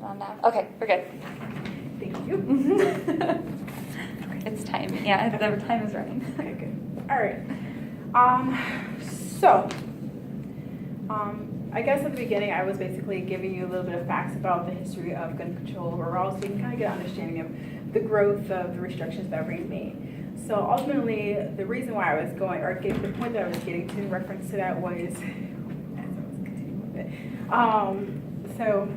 on now. Okay, we're good. Thank you. It's time. Yeah, the time is running. Okay, good. All right. So, I guess at the beginning I was basically giving you a little bit of facts about the history of gun control overall, so you can kind of get an understanding of the growth of the restrictions that were being made. So ultimately, the reason why I was going, or the point that I was getting to in reference to that was, as I was continuing with it, so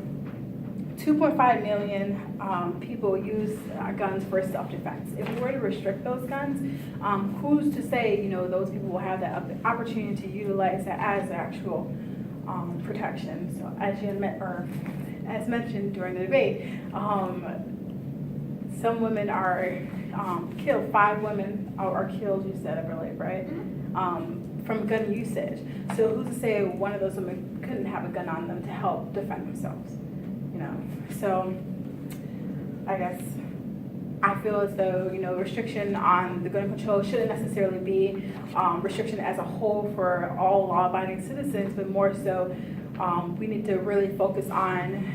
2.5 million people use guns for self-defense. If we were to restrict those guns, who's to say, you know, those people will have that opportunity to utilize that as actual protection? So as mentioned during the debate, some women are killed. 5 women are killed, you said, I believe, right? From gun usage. So who's to say one of those women couldn't have a gun on them to help defend themselves? You know, so I guess I feel as though, you know, restriction on the gun control shouldn't necessarily be restriction as a whole for all law-abiding citizens, but more so we need to really focus on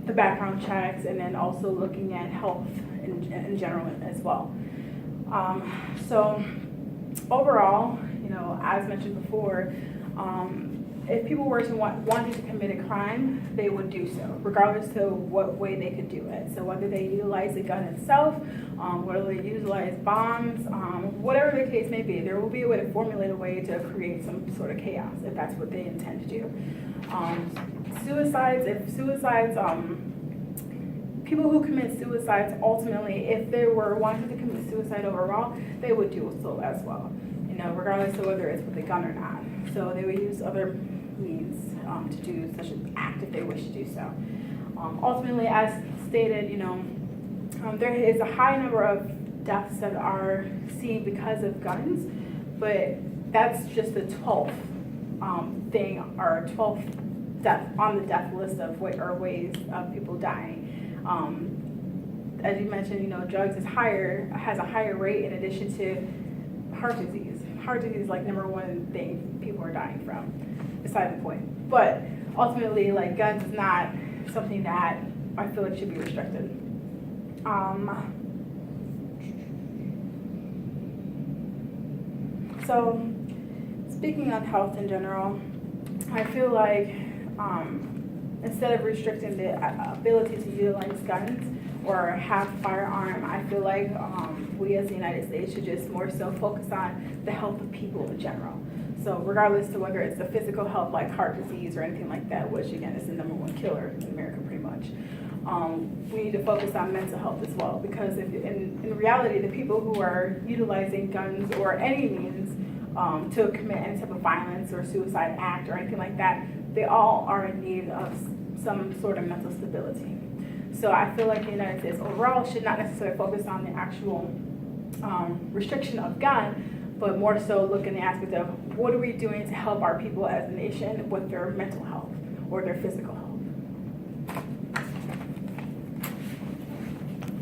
the background checks and then also looking at health in general as well. So overall, you know, as mentioned before, if people were to wanted to commit a crime, they would do so, regardless to what way they could do it. So whether they utilize the gun itself, whether they utilize bombs, whatever the case may be, there will be a way to formulate a way to create some sort of chaos if that's what they intend to do. People who commit suicides, ultimately, if they were wanting to commit suicide overall, they would do so as well, you know, regardless of whether it's with a gun or not. So they would use other means to do such an act if they wish to do so. Ultimately, as stated, you know, there is a high number of deaths that are seen because of guns, but that's just the 12th thing, or 12th death on the death list of ways of people dying. As you mentioned, you know, drugs has a higher rate in addition to heart disease. Heart disease is like #1 thing people are dying from, beside the point. But ultimately, like, guns is not something that I feel like should be restricted. So speaking on health in general, I feel like instead of restricting the ability to utilize guns or have a firearm, I feel like we as the United States should just more so focus on the health of people in general. So regardless to whether it's the physical health like heart disease or anything like that, which again is the #1 killer in America pretty much, we need to focus on mental health as well, because if, in reality, the people who are utilizing guns or any means to commit any type of violence or suicide act or anything like that, they all are in need of some sort of mental stability. So I feel like the United States overall should not necessarily focus on the actual restriction of gun, but more so look in the aspect of what are we doing to help our people as a nation with their mental health or their physical health.